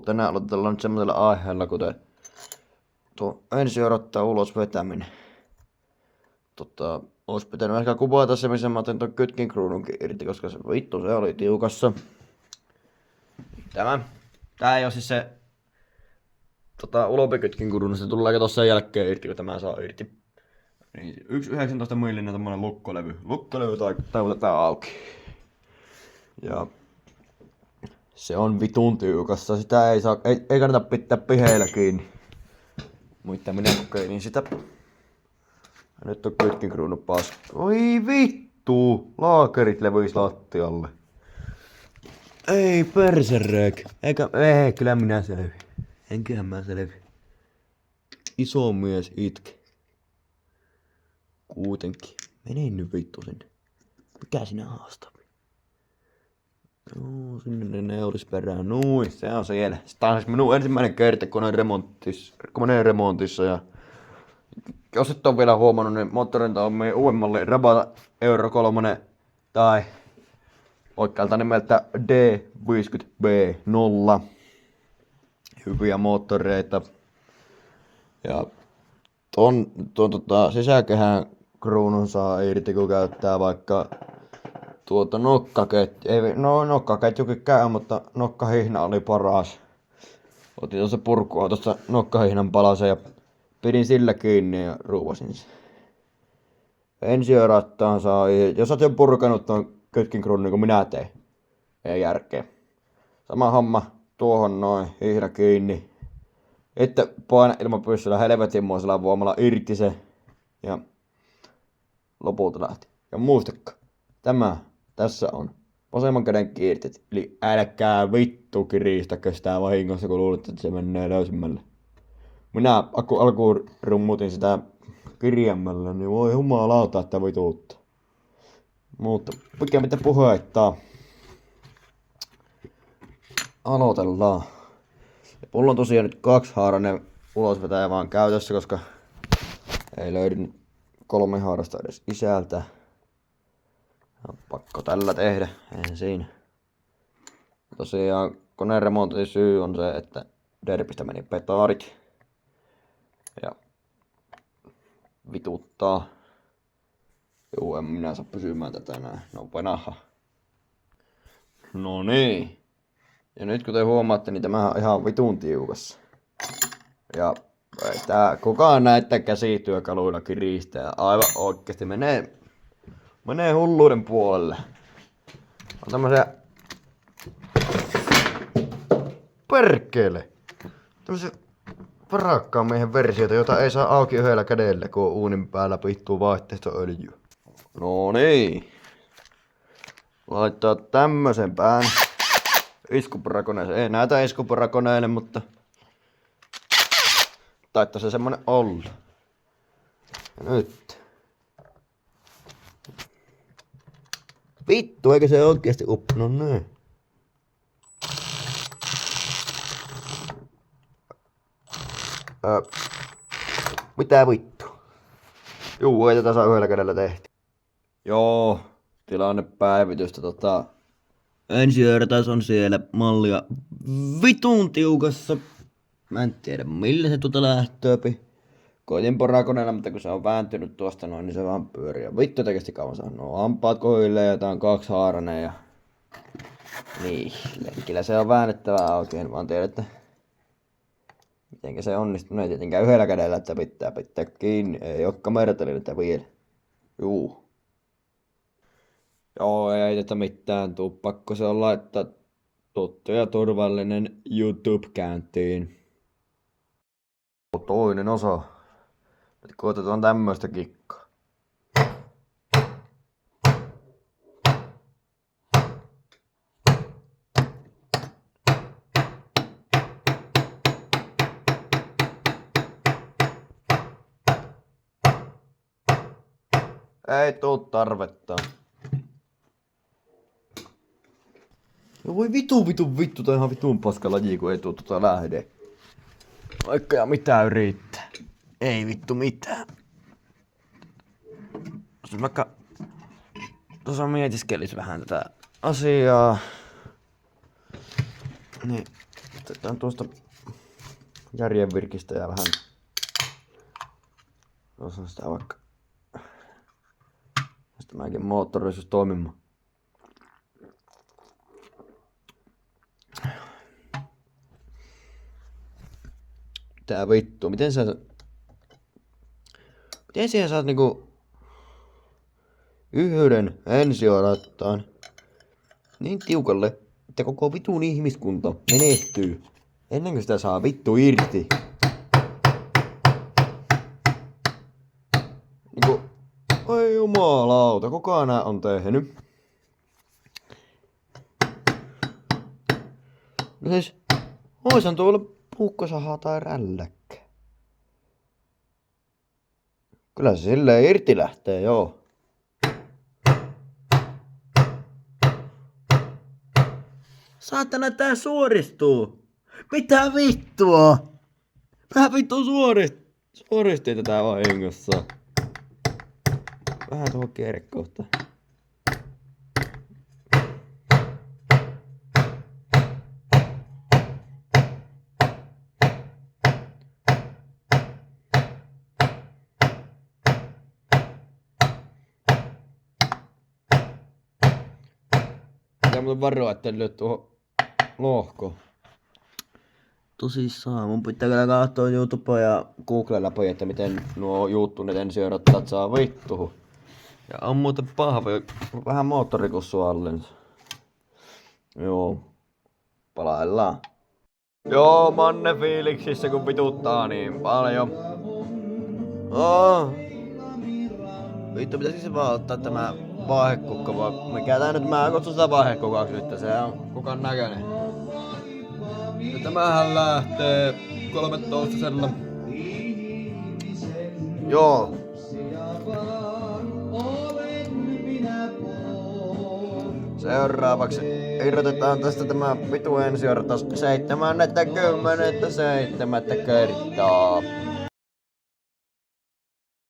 Tänään aloitellaan nyt semmoisella aiheella, kuten tuo ensiorottaa ulos vetäminen. Ois pitänyt ehkä kuvata se, missä mä otin ton kytkinkruununkin irti, koska se vittu se oli tiukassa. Tää ei oo siis se ulopikytkinkruunu, se tulee tossa sen jälkeen irti, kun tämä saa irti. Niin 1,19 millinen tommonen lukkolevy. Lukkolevy taivutetaan auki. Ja se on vitun tiukassa, sitä ei kannata pitää piheillä kiinni. Mutta minä kokeilin sitä. Nyt on kytkinkruunu paska. Oi vittu! Laakerit levyis lattialle. Ei persereek. Ei, kyllä minä selvi. Enköhän mä selvi. Iso mies itke. Kuitenkin. Mene nyt vittu sinne. Mikä sinä haastaa? No, sinne ne olisi perään. Noin, se on siellä. Tämä on siis minun ensimmäinen kerta koneen remontissa. Ja jos et ole vielä huomannut, niin moottorinta on meidän uudemmalle Rabata Euro 3 tai oikealta nimeltä D50B0. Hyviä moottoreita. Ja ton sisäkehän kruunun saa irti, kun käyttää vaikka nokkaketjukin käy, mutta nokkahihna oli paras. Otin tuossa purkuautosta nokkahihnan palasen ja pidin sillä kiinni ja ruuvasin sen. Ensiörattaan saa, jos oot jo purkanut tuon kytkinkruunun niin kuin minä tein, ei järkeä. Sama homma, tuohon noin, hihna kiinni. Että paina ilmapyssyllä helvetinmoisella voimalla irti se ja lopulta lähti. Ja muistakka, tässä on vasemman käden kiirteet, eli älkää vittu kiristäkö sitä vahingossa, kun luulet, että se menee löysemmälle. Minä alkuun rummutin sitä kirjemmällä, niin voi jumalauta, että vituutta. Mutta pikemmittä puheittaa. Aloitellaan. Ja mulla on tosiaan nyt 2-haarainen ulosvetäjä vaan käytössä, koska ei löydy 3-haarasta edes isältä. On pakko tällä tehdä, eihän siinä. Tosiaan koneen remontin syy on se, että derpistä meni petaarit. Ja vituttaa. Juu, en minä saa pysymään tätä näin. No penaha. No niin. Ja nyt kun te huomaatte, niin tämä on ihan vitun tiukassa. Ja kukaan näitä käsityökaluilla kiristää. Aivan oikeesti menee hulluuden puolelle. On tämmösiä perkele. Tämmösiä varakkaan miehen versioita, jota ei saa auki yhdellä kädellä, kun uunin päällä pittuu vaihteistoöljyä. No niin. Laittaa tämmösen pään iskupurakoneeseen. Ei näytä iskupurakoneelle, mutta taittaa se semmonen olla. Ja nyt. Vittu, eikä se oikeesti no niin. Mitä vittu? Juu, ei tätä saa yhdellä kädellä tehty. Joo, tilannepäivitystä ensiörätäs on siellä mallia vitun tiukassa. Mä en tiedä millä se lähtööpi. Koitin porakoneella, mutta kun se on vääntynyt tuosta noin, niin se vaan pyörii. Ja vittu tekesti kauan saa. No hampaat kohilleen ja tää on 2-haarainen ja niin, lenkillä se on väännettävä auki, en vaan tiedä, että mitenkä se onnistuu. No ei tietenkään yhdellä kädellä, että pitää kiinni. Ei oo kameratelinettä vielä. Juu. Joo, ei tätä mitään tuu. Pakko se on laittaa tuttu ja turvallinen YouTube käyntiin. Toinen osa. Nyt koitetaan tämmöstä kikkaa. Ei tuu tarvetta. No voi vittu, tää on ihan vitun paska laji, kun ei tuu lähde. Vaikka ja mitään yrittää. Ei vittu mitään. Jos vaikka tuossa mietiskelis vähän tätä asiaa. Niin Otetaan tuosta järjenvirkistä ja vähän. Osan sitä vaikka. Sitten mäkin moottorisuus toimimaan. Tää vittu, miten siihen saat niinku yhden ensiorattaan niin tiukalle, että koko vitun ihmiskunta menehtyy ennen kuin sitä saa vittu irti. Niinku, oi jumalauta, kukaan nää on tehnyt. No siis, oisan tuolla puukkosahaa tai rälläkkä. Kyllä se silleen irti lähtee, joo. Saatana tää suoristuu. Mitä vittua? Vähän vittu suoristi tätä vahingossa. Vähän tuohon kierrekohta. Pitää muuten varoa, että lyö tuohon lohkoon. Tosissaan, mun pitää kyllä katsoa YouTubea ja Google läpi, että miten nuo juuttuneet ensiorottat saa vittuhu. Ja on muuten pahvi, vähän moottorikussu allensa. Joo, palaillaan. Joo, manne fiiliksissä kun vituttaa niin paljon. Vittu, pitäisikö se vaan ottaa tämä vaihekukka vai mikä tää nyt, mä kutsun sitä vaihekukaksi nyt, se on kukan näköinen. Ja tämähän lähtee 13 sella. Joo. Seuraavaksi irrotetaan tästä tämä vitu ensiortas 7. kertaa.